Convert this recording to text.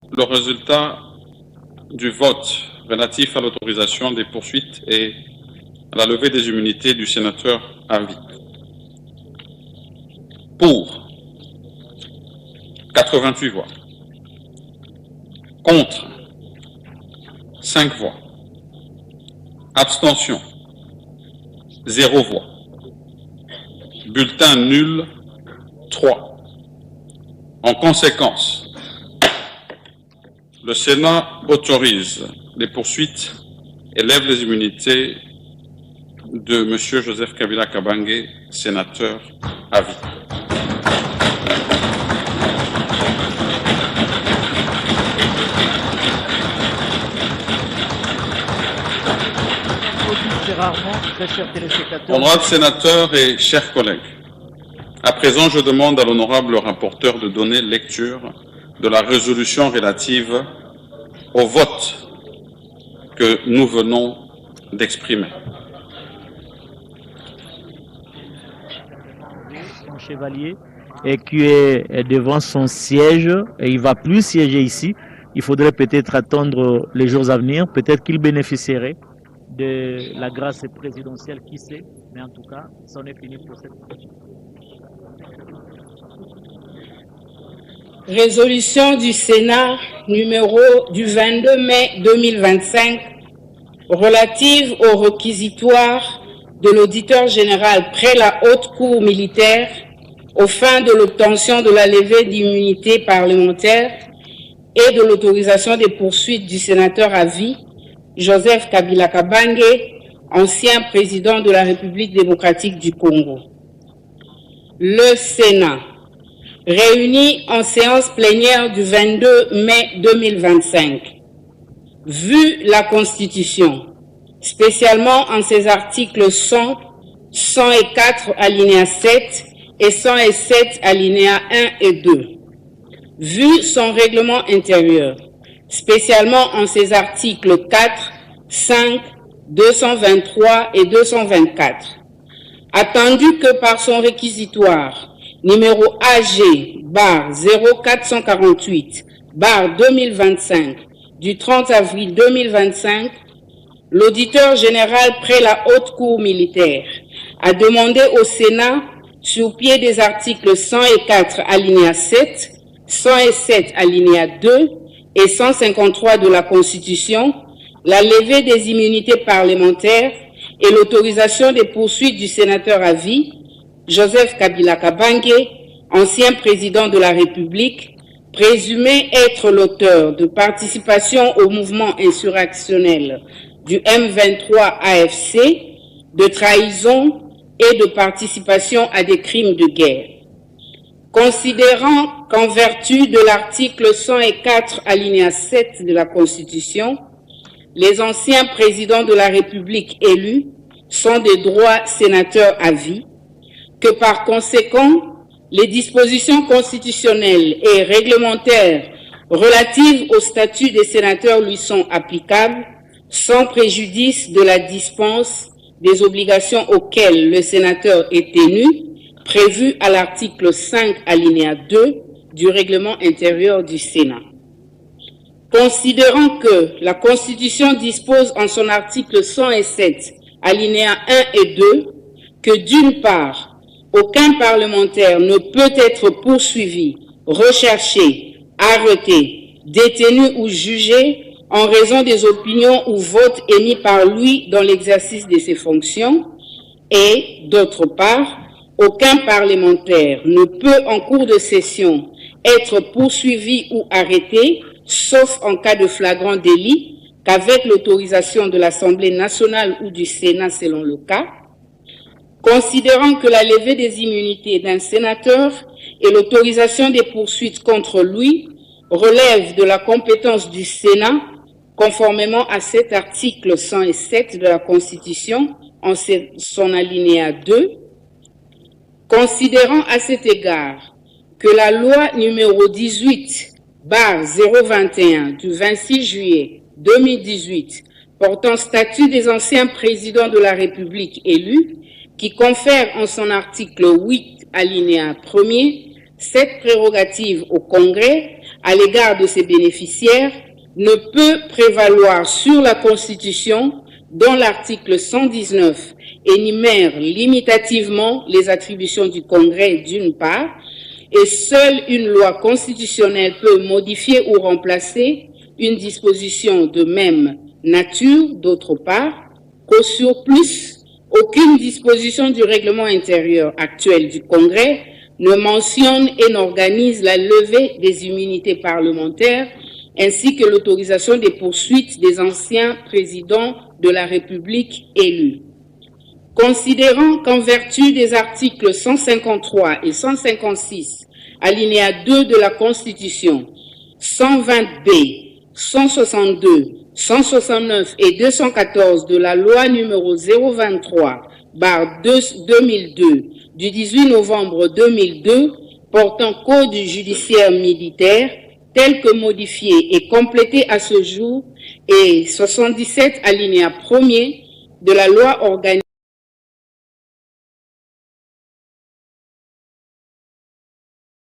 Le résultat du vote relatif à l'autorisation des poursuites et à la levée des immunités du sénateur Avi. Pour, 88 voix. Contre, 5 voix. Abstention, 0 voix. Bulletin nul, 3. En conséquence, le Sénat autorise les poursuites et lève les immunités de M. Joseph Kabila Kabange, sénateur à vie. Honorables sénateurs et chers collègues, à présent, je demande à l'honorable rapporteur de donner lecture de la résolution relative au vote que nous venons d'exprimer. Mon chevalier, et qui est devant son siège, et il ne va plus siéger ici. Il faudrait peut-être attendre les jours à venir. Peut-être qu'il bénéficierait de la grâce présidentielle, qui sait. Mais en tout cas, c'en est fini pour cette fois. Résolution du Sénat numéro du 22 mai 2025 relative au réquisitoire de l'auditeur général près la haute cour militaire aux fins de l'obtention de la levée d'immunité parlementaire et de l'autorisation des poursuites du sénateur à vie Joseph Kabila Kabange, ancien président de la République démocratique du Congo. Le Sénat, réuni en séance plénière du 22 mai 2025, vu la Constitution, spécialement en ses articles 100, 104 alinéa 7 et 107 alinéa 1 et 2, vu son règlement intérieur, spécialement en ses articles 4, 5, 223 et 224, attendu que par son réquisitoire numéro AG/0448/2025 du 30 avril 2025, l'auditeur général près la haute cour militaire a demandé au Sénat, sur pied des articles 104 alinéa 7, 107 alinéa 2 et 153 de la Constitution, la levée des immunités parlementaires et l'autorisation des poursuites du sénateur à vie Joseph Kabila Kabange, ancien président de la République, présumé être l'auteur de participation au mouvement insurrectionnel du M23 AFC, de trahison et de participation à des crimes de guerre. Considérant qu'en vertu de l'article 104 alinéa 7 de la Constitution, les anciens présidents de la République élus sont des droits sénateurs à vie, que par conséquent, les dispositions constitutionnelles et réglementaires relatives au statut des sénateurs lui sont applicables, sans préjudice de la dispense des obligations auxquelles le sénateur est tenu, prévues à l'article 5 alinéa 2 du règlement intérieur du Sénat. Considérant que la Constitution dispose en son article 107 alinéa 1 et 2 que d'une part, aucun parlementaire ne peut être poursuivi, recherché, arrêté, détenu ou jugé en raison des opinions ou votes émis par lui dans l'exercice de ses fonctions, et, d'autre part, aucun parlementaire ne peut en cours de session être poursuivi ou arrêté, sauf en cas de flagrant délit, qu'avec l'autorisation de l'Assemblée nationale ou du Sénat selon le cas. Considérant que la levée des immunités d'un sénateur et l'autorisation des poursuites contre lui relèvent de la compétence du Sénat, conformément à cet article 107 de la Constitution, en son alinéa 2, considérant à cet égard que la loi numéro 18/021 du 26 juillet 2018 portant statut des anciens présidents de la République élus, qui confère en son article 8 alinéa 1er cette prérogative au Congrès, à l'égard de ses bénéficiaires ne peut prévaloir sur la Constitution dont l'article 119 énumère limitativement les attributions du Congrès d'une part, et seule une loi constitutionnelle peut modifier ou remplacer une disposition de même nature d'autre part, qu'au surplus, aucune disposition du règlement intérieur actuel du Congrès ne mentionne et n'organise la levée des immunités parlementaires ainsi que l'autorisation des poursuites des anciens présidents de la République élus. Considérant qu'en vertu des articles 153 et 156, alinéa 2 de la Constitution, 120B, 162, 169 et 214 de la loi numéro 023/2002 du 18 novembre 2002 portant code judiciaire militaire tel que modifié et complété à ce jour et 77 alinéa 1er de la loi organique